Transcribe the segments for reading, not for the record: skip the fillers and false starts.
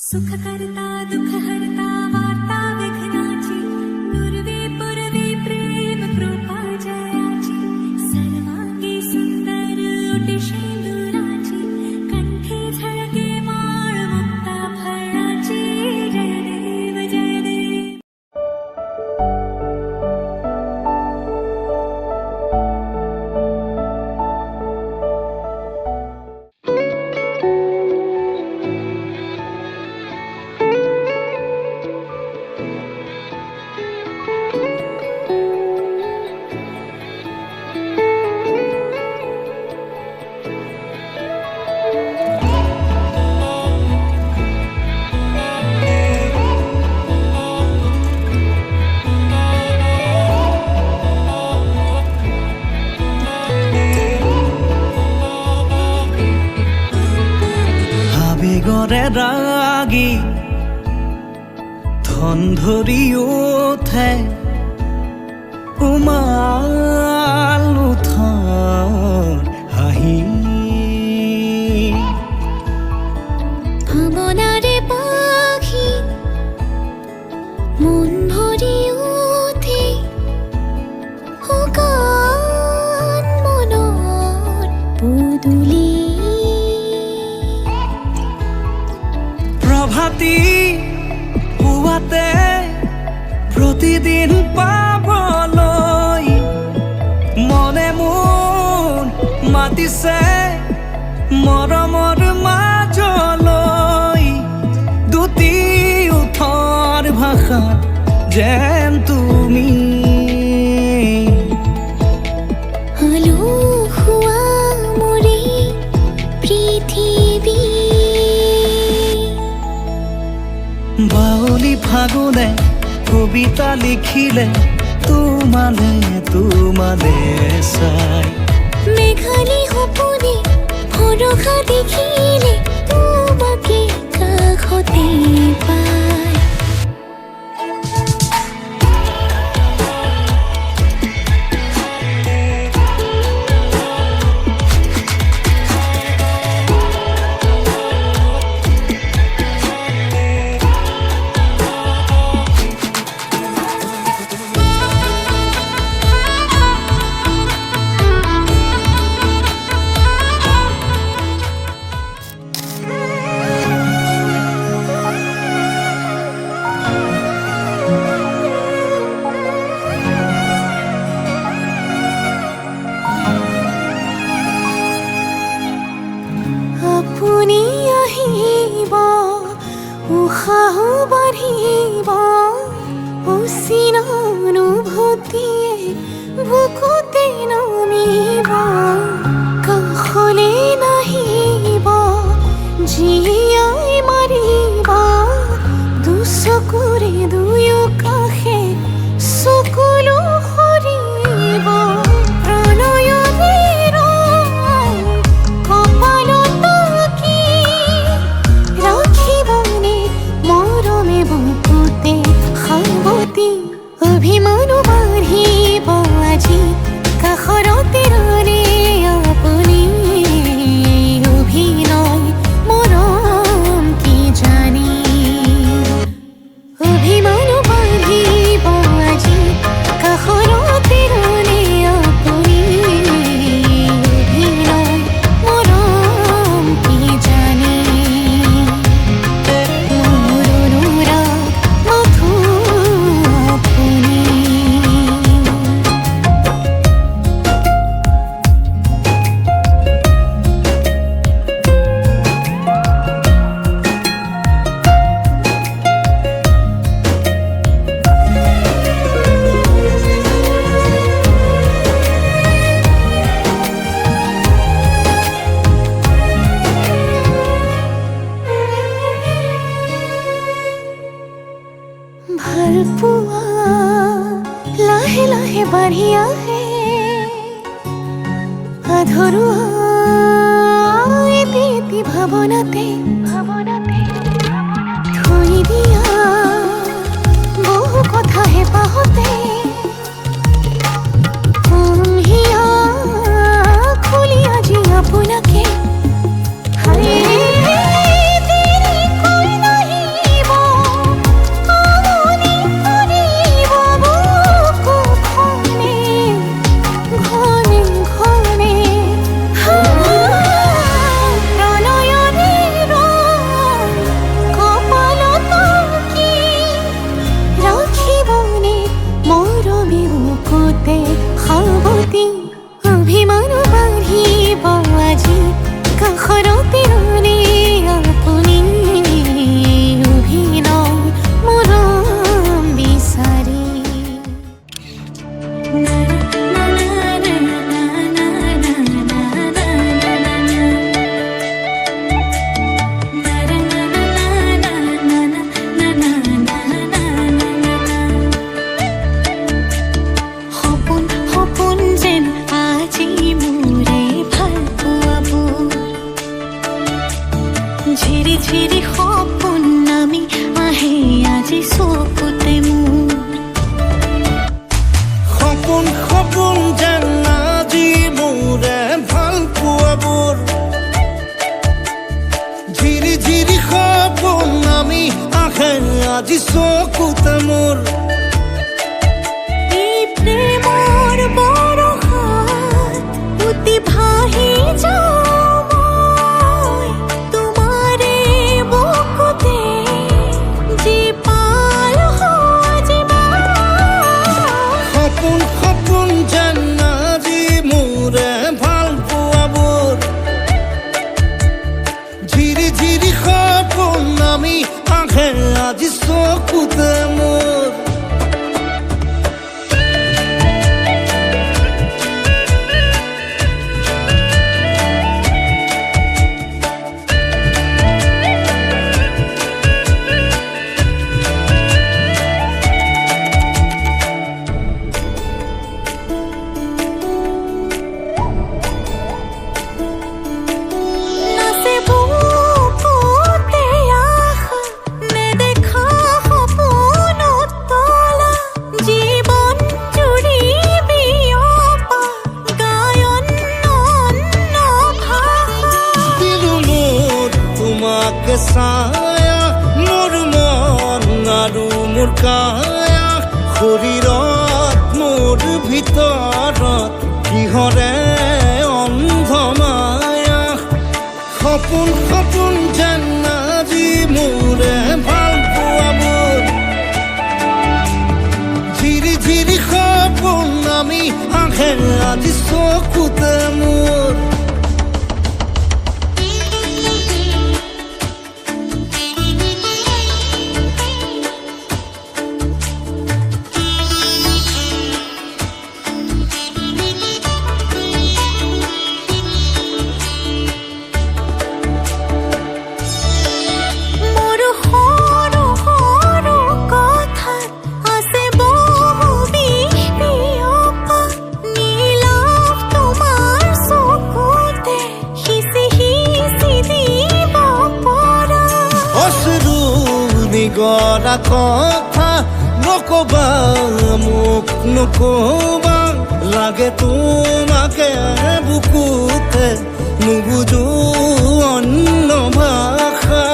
सुख करता दुख हरता वार्ता विघ्नाची पूर्वे पूर्वे प्रेम कृपा जयाची सर्वांगी सुंदर ओटी शेंदुराची कंठी झळके माळ मुक्ता फळाची जय देव जय देव। আবেগরে রাগি ধন ধরি ওঠে উমাল উঠৰ হাঁহি ভাবনাৰে পাখি মন ভৰি ওঠে অগান মনৰ পদূলি প্ৰভাতী পুৱাতে প্ৰতিদিন পাবলৈ মনে মোৰ মাতিছে মৰমৰ মাজলৈ দুটি ওঠৰ ভাষাত যেন তুমি আলোহোৱা মোৰে পৃথিৱী বাউলি ফাগুনে কবিতা লিখিলে তোমালে তোমালে চাই মেঘালী সপোনে ভৰসা দেখিলে তোমাকে কাষতে পায়। আপুনি আহিব উশাহ বাঢ়িব অচিন অনুভূতিয়ে বুকুতে নামিব কাষলে নাহিব জীয়াই মাৰিব দুচকুৰে দুয়ো কাষে চকুলো সৰিব অভিমানো বাঢ়িব আজি কাষৰতে ৰলে আপুনি অভিনয় মৰম কি জানি অভিমানো বাঢ়িব আজি কাষৰতে ৰলে আপুনি অভিনয় মৰম কি জানি ভালপোৱা লাহে লাহে বাঢ়ি আহে আধৰুৱা এটি এটি ভাৱনাতে থৈ দিয়া বহু কথা হেঁপাহতে হিয়া খুলি আজি আপোনাকে হায় দেৰি কৈ নাহি আজি চকুতে মোৰ এই প্ৰেমৰ বৰষাত উতি ভাহি যাওঁ মই তোমাৰে বুকুতে জীপাল সজিবা সপোন সপোন যেন আজি মোৰে ভাল পোৱাবোৰ ঝিৰি ঝিৰি সপোন আমি আহে আজি চকুতে মোৰ নাচে বুকুতে আশা নেদেখা সপোনত তলা জীৱন জুৰি বিয়পা গায়ন অন্য ভাষা দিলো মোৰ তোমাকে ছায়া মোৰ মন আৰু মোৰ কায়া শৰীৰত মোৰ ভিতৰত কিহৰে অন্ধ মায়া সপোন সপোন যেন আজি মোৰে ভাল পোৱাবোৰ ঝিৰি ঝিৰি সপোন আমি আহে আজি চকুতে মোৰ মোৰ সৰু সৰু কথাত আছে বহু বিষ বিয়পা নীলাভ তোমাৰ চকুতে সিঁচি সিঁচি দিব পৰা অশ্ৰু নিগৰা কথা নকবা মোক নকবা লাগে তোমাকে বুকুতে নুবুজো অন্য ভাষা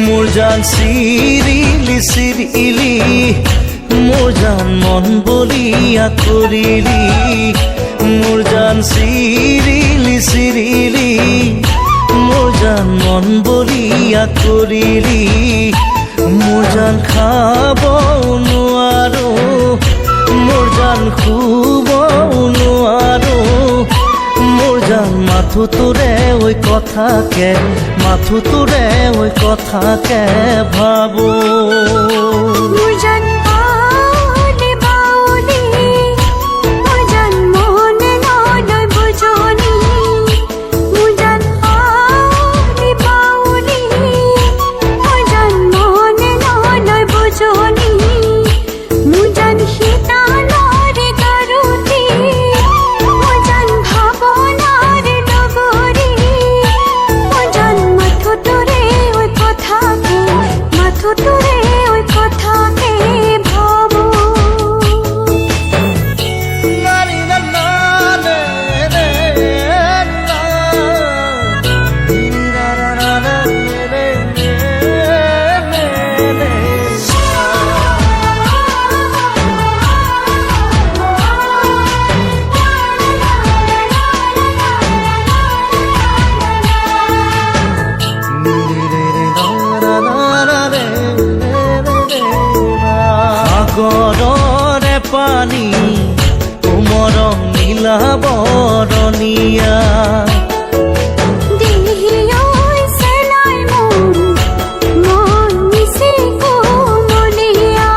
মোৰ জান চিৰিলি চিৰিলি মোৰ জান মন বলিয়া কৰিলি মোৰ জান চিৰিলি চিৰিলি মোৰ জান মন বলিয়া কৰিলি মোৰ জান খাব নোৱাৰো মোৰ জান শুব নোৱাৰো মোৰ জান মাথো তোৰে ওই কথাকে মাথো তোৰে ওই কথাকে ভাবো মোৰ জান বাউলি বাউলি মোৰ জান মনে নলয় বুজনি মোৰ জান বাউলি বাউলি মোৰ জান মনে নলয় বুজনি মোৰ জান শীতালৰে গাৰুতি মোৰ জান ভাৱনাৰে নগৰী মোৰ জান মাথো তোৰে ওই কথাকে মাথো তোৰে ওই কথাকে ধুনীয়া দেহি ঐ চেলাই মোৰ মন নিচে কোমলীয়া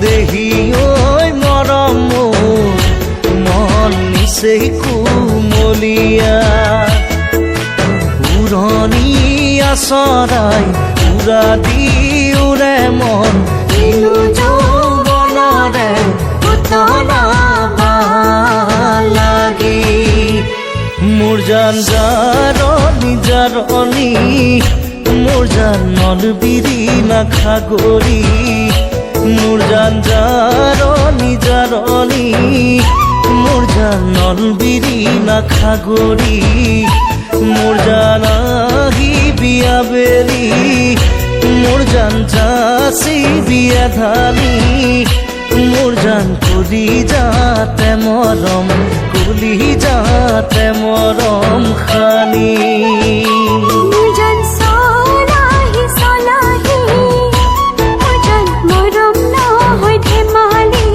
দেহি ঐ মৰম মোৰ মন নিচেই কুমলীয়া উৰণীয়া চৰাই উৰা দি উৰে মন কিনো যৌৱনৰে পুতলা লাগি মোৰ জান জাৰণি জাৰণি মোৰ জান মন বিৰিণা খাগৰি মোৰ জান জাৰণি জাৰণি মোৰ জান নল বিৰিণা খাগৰি মোৰ জান আহি বিয়া বেৰি মোৰ জান যাচি বিয়া ধানি মোৰ জান কলি যাতে মৰম কলি যাতে মৰম খানি মোৰ জান চলাহি চলাহি মোৰ জান মৰম নহয় ধেমালি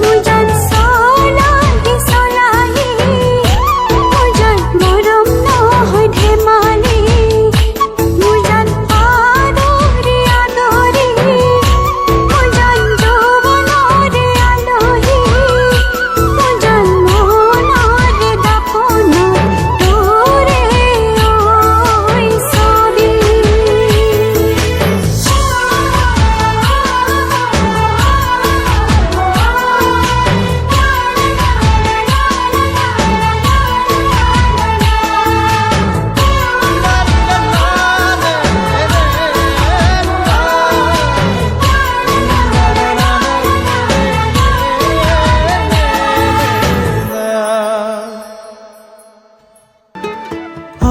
মোৰ জান চলাহি চলাহি মোৰ জান মৰম নহয় ধেমালি মোৰ জান আদৰি আদৰি মোৰ জান যৌৱনৰে আলহী মোৰ জান মনৰে দাপোন তোৰে ঐ ছবি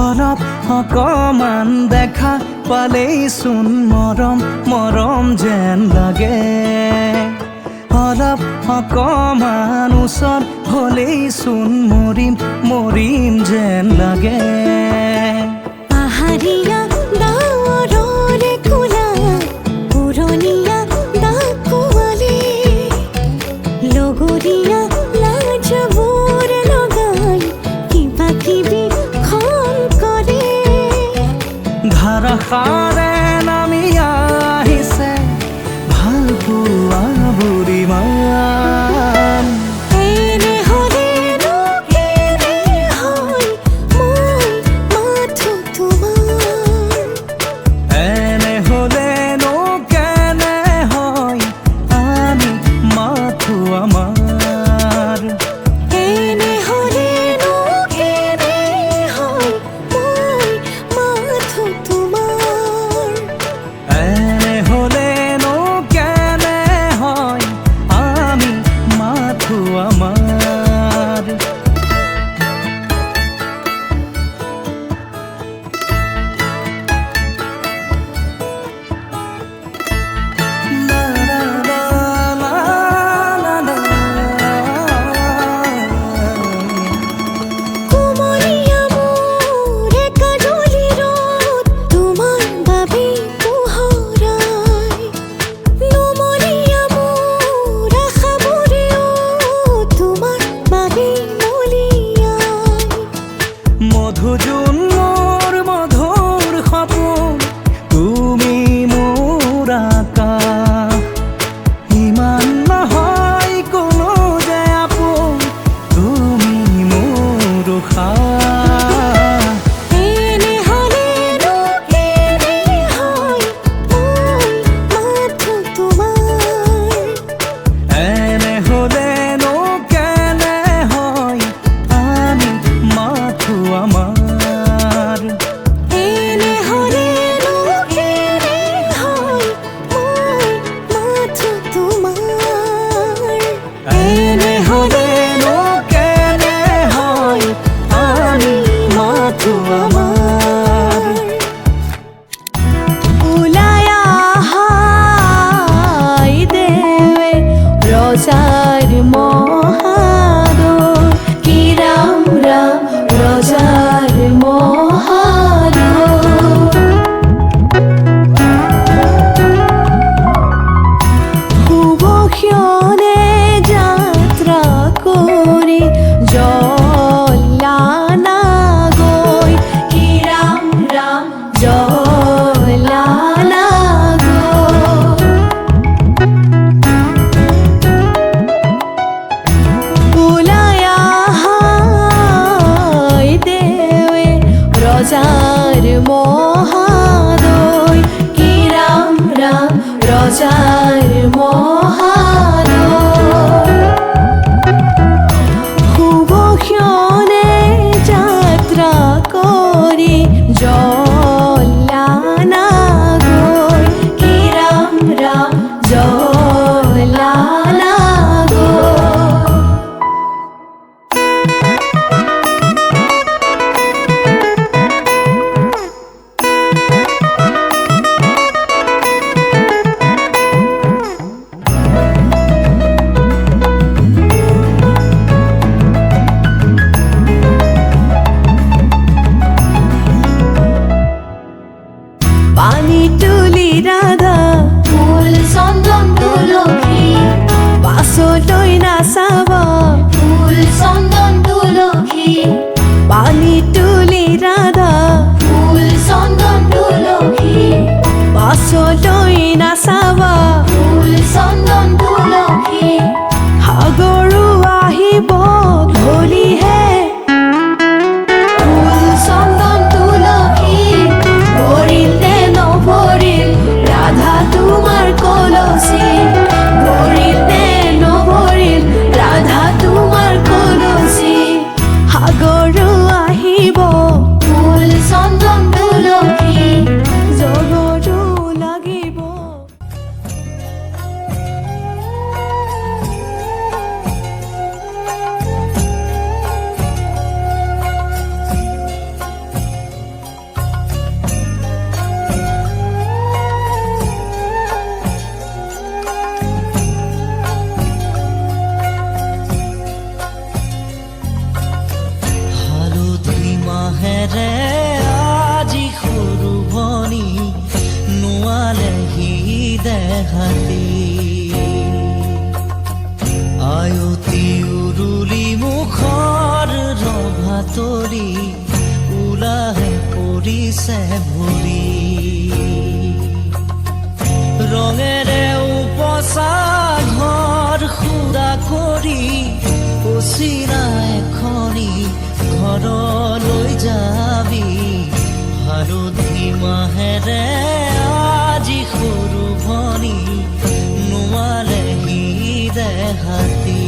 অলপ অকমান দেখা পালেই চোন মৰম মৰম যেন লাগে অলপ অকমান ওচৰ হ'লেই চোন মৰিম মৰিম যেন লাগে পাহাৰীয়া ডাৱৰৰে কোলা পুৰণীয়া ডাকুৱালী লগৰীয়া লাজবোৰ লগাই কিবা কিবি খন কৰে ধাৰাসাৰে নামি আহিছে ভাল পোৱা বুঢ়ীমান এনে হ'লেনো কেনে হয় মই মাথো তোমাৰ এনে হ'লেনো কেনে হয় আমি মাথো আমাৰ এনে হ'লেনো কেনে হয় মই মাথো তোমাৰ এনে হ'লেনো কেনে হয় আমি মাথো আমাৰ La la la la la la. কুমলীয়া মোৰ কাজলি ৰদ তোমাৰ বাবে পোহৰাই নুমলীয়া মোৰ আশাবোৰেও তোমাৰ বাবে মলিয়াই মধুজোন মোৰ মধুৰ সপোন তুমি মোৰ আকাশ ইমান নহয় কোনো যে আপোন তুমি মোৰ উশাহ এনে হ'লেনো কেনে হয় মই মাথো তোমাৰ এনে হ'লেনো কেনে হয় আমি মাথো আমাৰ মহাদয় কি ৰাম ৰাম ৰজাৰ মহাদয় শুভ ক্ষণে যাত্ৰা কৰি জলানা গৈ কি ৰাম ৰাম জলানা গৈ পানী তুলি ৰাধা ফুল চন্দন তুলসী পাছলৈ নাচাবা ফুল চন্দন তুলসী পানী তুলি ৰাধা ফুল চন্দন তুলসী পাছলৈ নাচাবা ফুল চন্দন তুলসী সাগৰো আহিব ধলিহে ফুল চন্দন তুলসী ভৰিল নে নভৰিল ৰাধা তোমাৰ কলচী ভৰিল নে নভৰিল ৰাধা তোমাৰ কলচী সাগৰো আহিব ফুল চন্দন তুলসী জগতো লাগিব হালধি মাহেৰে আজি সৰু ভনী নোৱালেহি দেহাতি আয়তি উৰুলি মুখৰ ৰভা তৰি ওলাহে পৰিছে ভৰি ৰঙেৰে উপচা ঘৰ সুৰা কৰি অচিৰা এখনি ঘৰলৈ যাবি হালধি মাহেৰে আজি সৰু ভনী নোৱালেহি দেহাতি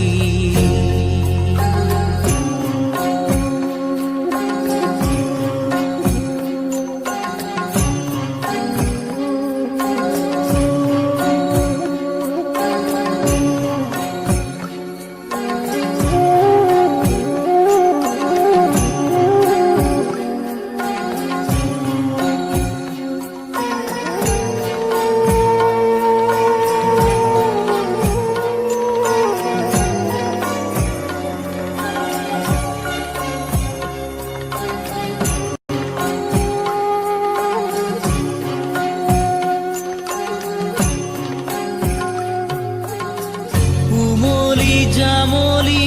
উমলি জামলি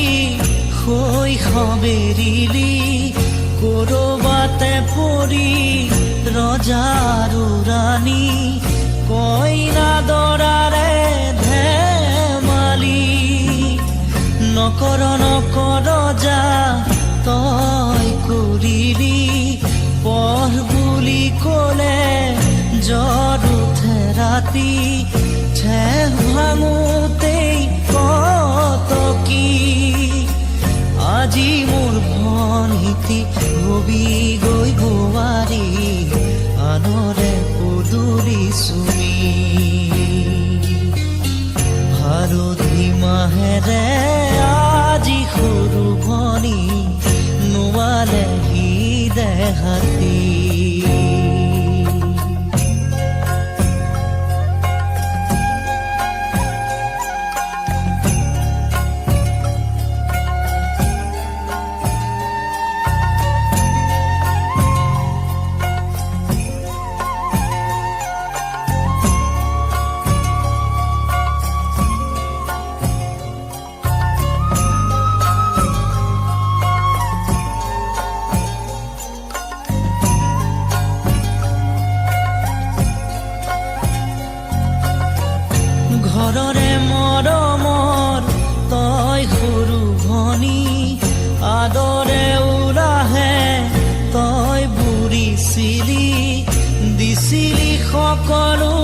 শৈশৱেৰিলি কৰবাতে পৰি ৰজাৰো ৰাণী কইনা দৰাৰে ধেমালি নকৰ নকৰ যা তই কৰিলি পঢ় বুলি ক'লে জ্বৰ উঠে ৰাতি ঠেহ ভাঙোতেই কতকি আজি মোৰ ভনীতি হবি গৈ বোৱাৰী আনৰে পদূলি চুমি হালধি মাহেৰে আজি সৰু ভনী নোৱালেহি দেহাতি দিছিলি সকলো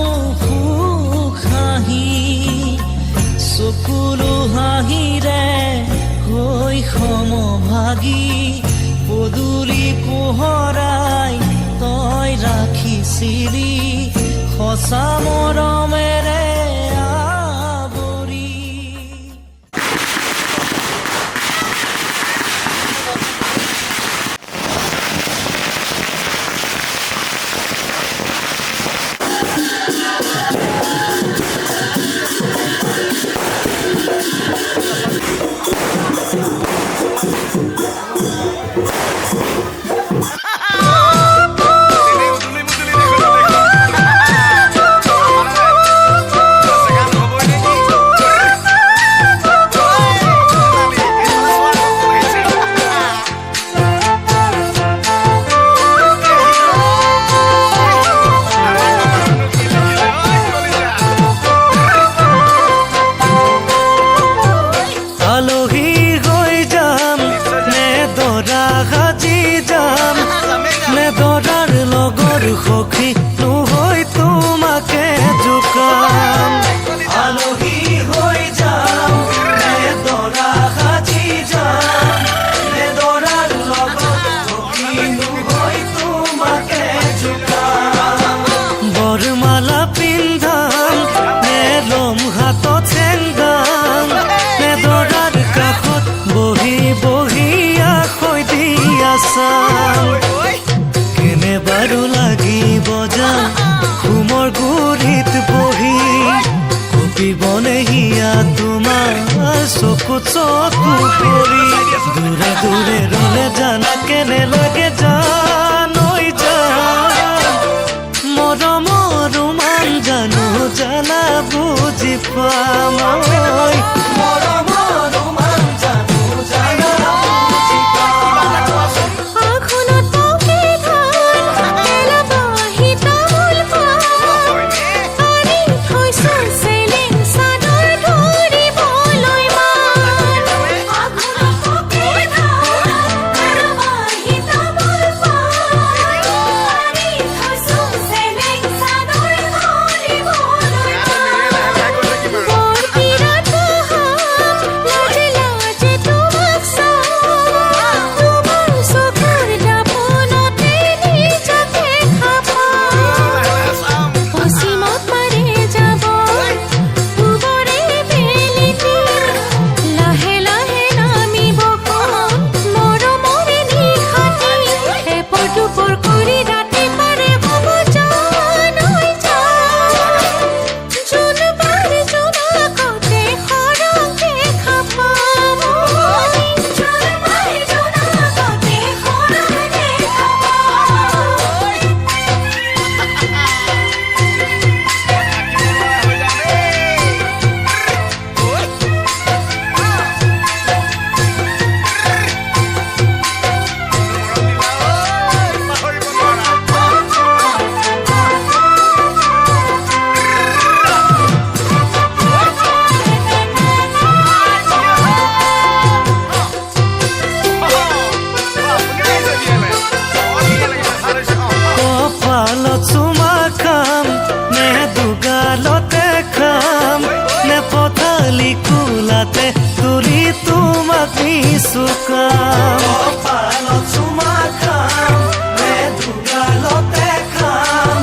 সুখ হাঁহি চকুলো হাঁহিৰে হৈ সমভাগী পদূলি পোহৰাই তই ৰাখিছিলি সঁচা মৰমেৰে আৱৰি। সখী নহৈ তোমাকে জোকাম আলহী হৈ যাম নে দৰা সাজি যাম নে দৰাৰ লগত সখী নহৈ তোমাকে জোকাম বৰমালা পিন্ধাম নে লম হাতত চেংগাম নে দৰাৰ কাষত বহি বহি আখৈ দি আছাম বাৰু লাগিব যাম ঘুমৰ গুৰিত বহি কপিবনে হিয়া তোমাৰ চকুত চকু পৰি দূৰে দূৰে ৰলে জানা কেনে লাগে জানৈ যাম মৰমৰ ৰোমান জানো জানা বুজি পাম মৰমৰ ৰোমান জানো জানা বুজি পাম তুলি তোমাক নিচুকাম পালত চুমা খাম নে দুগালতে খাম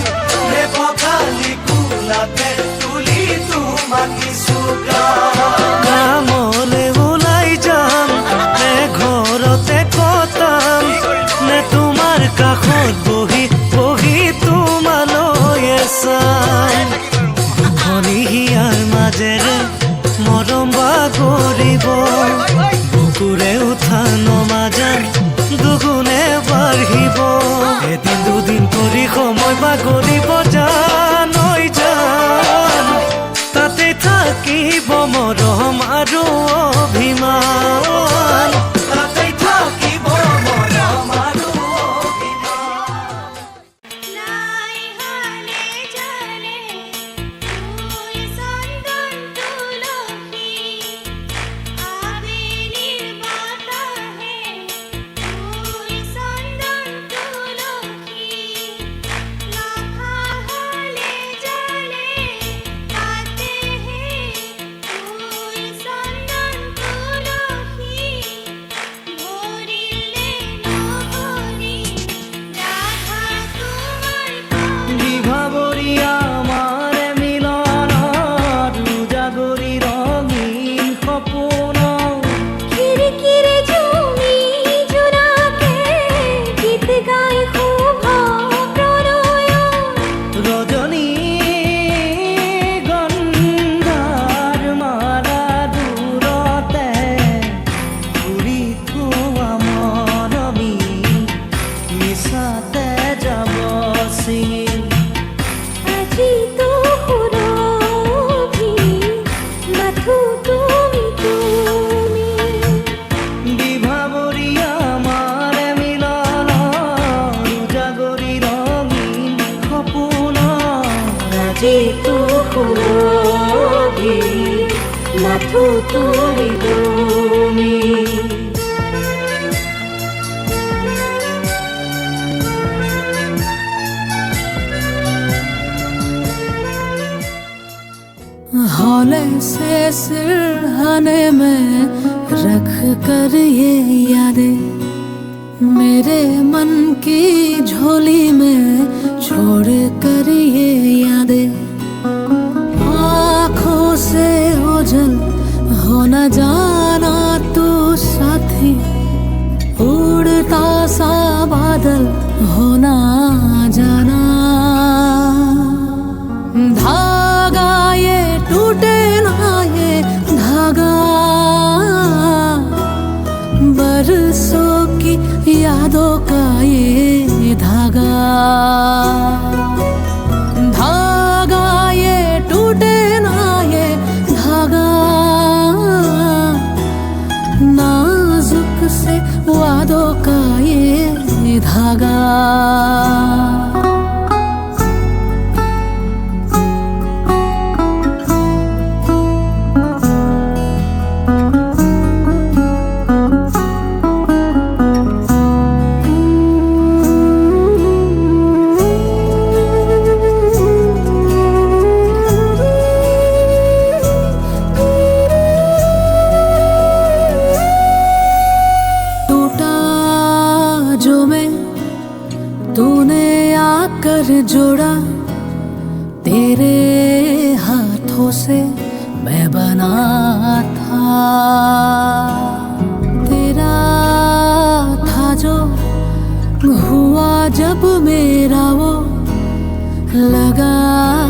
নে পথালি কুলাতে তুলি তোমাক নিচুকাম কামলে ওলাই যাম নে ঘৰতে কটাম নে তোমাৰ কাষত বহি বহি তোমালৈ চাম দুখনি হিয়াৰ মাজেৰে মৰম বাগৰিব বুকুৰে উঠা নমাজান দুগুণে বাঢ়িব এদিন দুদিন কৰি সময় বাগৰিব জানৈ জান তাতে থাকিব মৰম আৰু অভিমান তাতে থাকিব মৰম আৰু Thank you. jitu hulogi Natu tulidumi हौले से सिरहाने में रख कर ये यादें मेरे मन की झोली में छोड़ कर ये यादें आँखों से ओझल हो न जाना तू साथी उड़ता सा बादल हो ना जाना धागा ये टूटे ना ये धागा बरसों की यादों का ये धागा धागा ये टूटे ना ये धागा नाजुक से वादों का ये धागा तूने आकर जोड़ा तेरे हाथों से मैं बना था तेरा था जो हुआ जब मेरा वो लगा